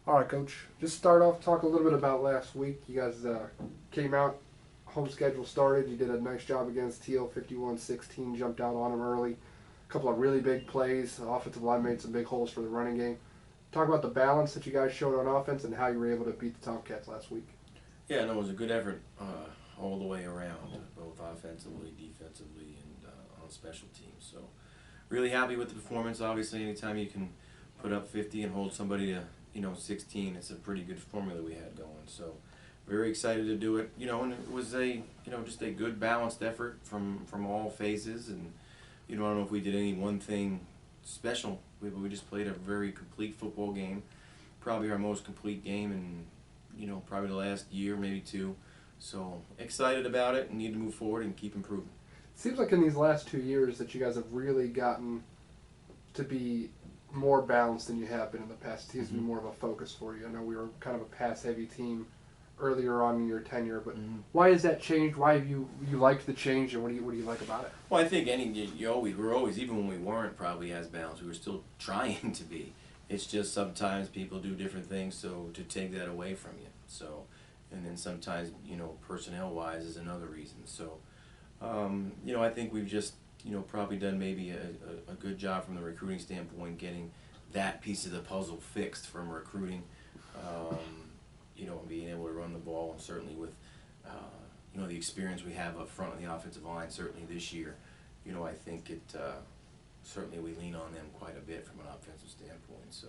All right, Coach. Just start off, talk a little bit about last week. You guys came out, home schedule started. You did a nice job against Teal, 51-16, jumped out on them early. A couple of really big plays. The offensive line made some big holes for the running game. Talk about the balance that you guys showed on offense and how you were able to beat the Tomcats last week. Yeah, no, it was a good effort all the way around, both offensively, defensively, and on special teams. So, really happy with the performance. Obviously, anytime you can put up 50 and hold somebody to 16, it's a pretty good formula we had going. So, very excited to do it. And it was just a good balanced effort from all phases. And I don't know if we did any one thing special. We just played a very complete football game, probably our most complete game in probably the last year, maybe two. So excited about it and need to move forward and keep improving. It seems like in these last 2 years that you guys have really gotten to be more balanced than you have been in the past. It seems to be more of a focus for you. I know we were kind of a pass-heavy team earlier on in your tenure, but why has that changed? Why have you liked the change, and what do you like about it? Well, I think we're always, even when we weren't probably as balanced, we were still trying to be. It's just sometimes people do different things, so to take that away from you. So, and then sometimes personnel-wise is another reason. So, I think we've just probably done maybe a good job from the recruiting standpoint, getting that piece of the puzzle fixed from recruiting. And being able to run the ball, and certainly with the experience we have up front on the offensive line, certainly this year, I think it certainly we lean on them quite a bit from an offensive standpoint. So,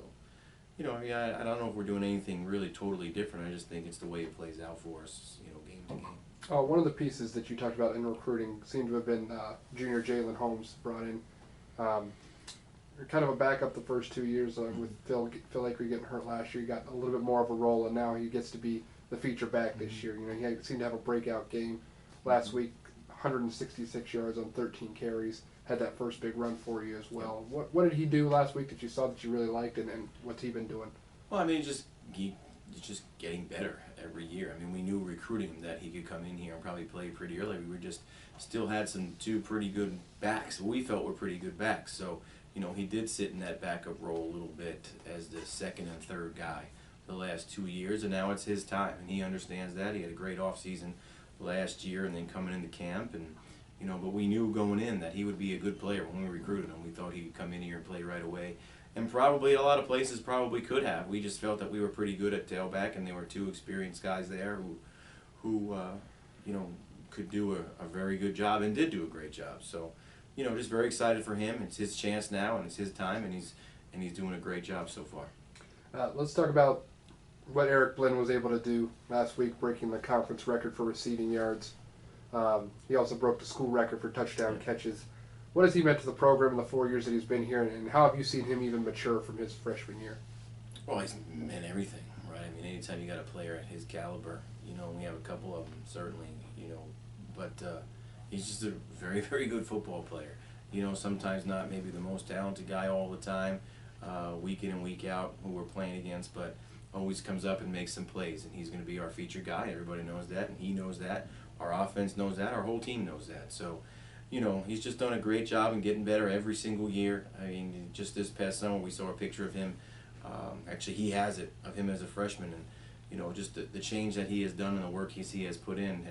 I don't know if we're doing anything really totally different. I just think it's the way it plays out for us, game to game. One of the pieces that you talked about in recruiting seemed to have been junior Jalen Holmes brought in. You're kind of a backup the first 2 years with Phil Akery getting hurt last year. He got a little bit more of a role, and now he gets to be the feature back this year. He seemed to have a breakout game last week, 166 yards on 13 carries. Had that first big run for you as well. What did he do last week that you saw that you really liked, and what's he been doing? Well, I mean, he's just getting better every year. I mean, we knew recruiting him that he could come in here and probably play pretty early. We were just still had two pretty good backs. We felt were pretty good backs. So, he did sit in that backup role a little bit as the second and third guy the last 2 years, and now it's his time, and he understands that. He had a great offseason last year and then coming into camp, and but we knew going in that he would be a good player when we recruited him. We thought he could come in here and play right away. And probably a lot of places probably could have. We just felt that we were pretty good at tailback, and there were two experienced guys there who could do a very good job and did do a great job. So, just very excited for him. It's his chance now, and it's his time, and he's doing a great job so far. Let's talk about what Eric Blinn was able to do last week, breaking the conference record for receiving yards. He also broke the school record for touchdown catches. What has he meant to the program in the 4 years that he's been here, and how have you seen him even mature from his freshman year? Well, he's meant everything, right? I mean, anytime you got a player at his caliber, we have a couple of them, certainly, but he's just a very, very good football player. Sometimes not maybe the most talented guy all the time, week in and week out, who we're playing against, but always comes up and makes some plays, and he's going to be our featured guy. Everybody knows that, and he knows that. Our offense knows that. Our whole team knows that. So, he's just done a great job and getting better every single year. I mean, just this past summer we saw a picture of him. Actually, he has it, of him as a freshman, and just the change that he has done and the work he has put in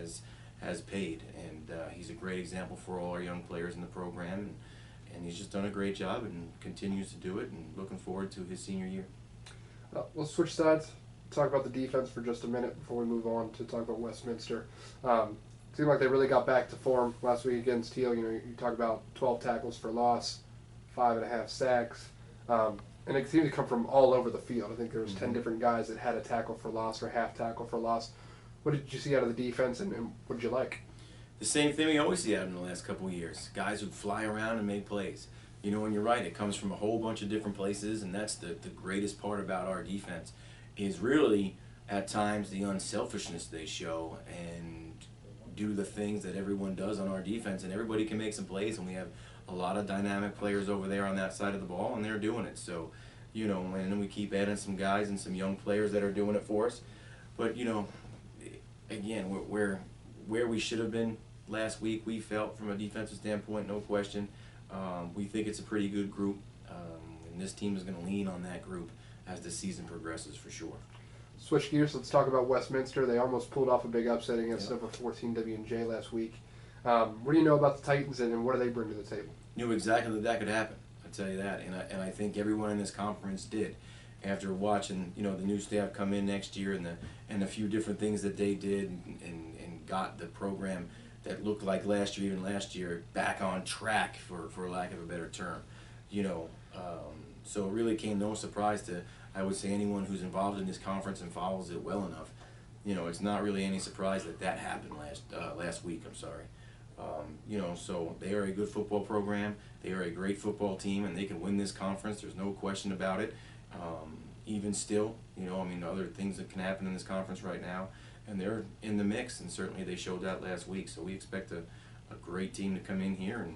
has paid. And he's a great example for all our young players in the program, and he's just done a great job and continues to do it, and looking forward to his senior year. Let's switch sides. Talk about the defense for just a minute before we move on to talk about Westminster. Seemed like they really got back to form last week against Teal. You talk about 12 tackles for loss, 5.5 sacks, and it seemed to come from all over the field. I think there was 10 different guys that had a tackle for loss or half tackle for loss. What did you see out of the defense, and what did you like? The same thing we always see out in the last couple of years. Guys who fly around and make plays. And you're right, it comes from a whole bunch of different places, and that's the greatest part about our defense, is really at times the unselfishness they show and do the things that everyone does on our defense, and everybody can make some plays, and we have a lot of dynamic players over there on that side of the ball, and they're doing it. So, and then we keep adding some guys and some young players that are doing it for us. But, again, where we should have been last week, we felt from a defensive standpoint, no question. We think it's a pretty good group, and this team is going to lean on that group as the season progresses for sure. Switch gears. Let's talk about Westminster. They almost pulled off a big upset against Yep. number 14 W&J last week. What do you know about the Titans, and what do they bring to the table? Knew exactly that that could happen. I tell you that, and I think everyone in this conference did. After watching, the new staff come in next year and the few different things that they did and got the program that looked like even last year, back on track for lack of a better term. So it really came no surprise to, I would say, anyone who's involved in this conference and follows it well enough. It's not really any surprise that happened last week. I'm sorry. So they are a good football program. They are a great football team, and they can win this conference. There's no question about it. Even still, other things that can happen in this conference right now, and they're in the mix, and certainly they showed that last week. So we expect a great team to come in here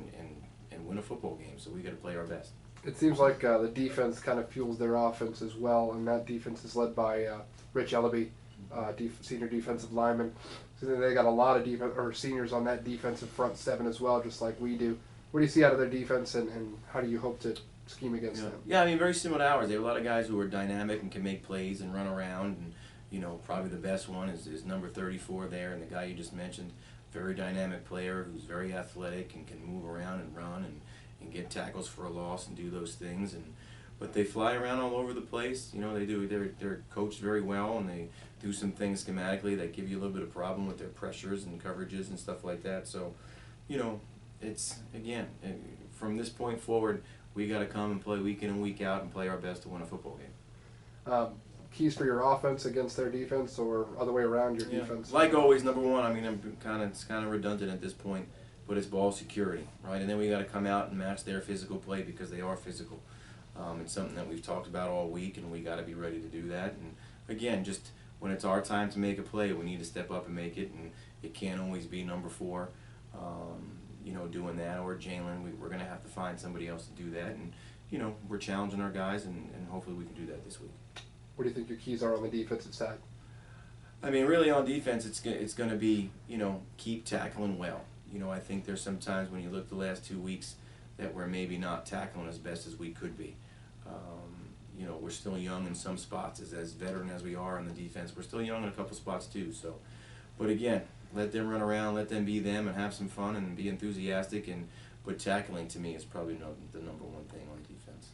and win a football game. So we got to play our best. It seems like the defense kind of fuels their offense as well, and that defense is led by Rich Ellaby, senior defensive lineman. So they got a lot of seniors on that defensive front seven as well, just like we do. What do you see out of their defense, and how do you hope to scheme against them? Yeah, very similar to ours. They have a lot of guys who are dynamic and can make plays and run around. And probably the best one is number 34 there, and the guy you just mentioned, very dynamic player who's very athletic and can move around and run and get tackles for a loss and do those things. But they fly around all over the place. They do. They're coached very well, and they do some things schematically that give you a little bit of problem with their pressures and coverages and stuff like that. So, it's again from this point forward, we got to come and play week in and week out and play our best to win a football game. Keys for your offense against their defense, or other way around, your defense? Like always, number one. It's kind of redundant at this point, but it's ball security, right? And then we got to come out and match their physical play because they are physical. It's something that we've talked about all week, and we got to be ready to do that. And again, just when it's our time to make a play, we need to step up and make it. And it can't always be number 4, doing that, or Jalen. We're going to have to find somebody else to do that. And we're challenging our guys, and hopefully we can do that this week. What do you think your keys are on the defensive side? Really on defense, it's going to be, keep tackling well. I think there's sometimes when you look the last 2 weeks that we're maybe not tackling as best as we could be. We're still young in some spots. As veteran as we are on the defense, we're still young in a couple spots too. So, but again, let them run around, let them be them, and have some fun and be enthusiastic. But tackling to me is probably the number one thing on defense.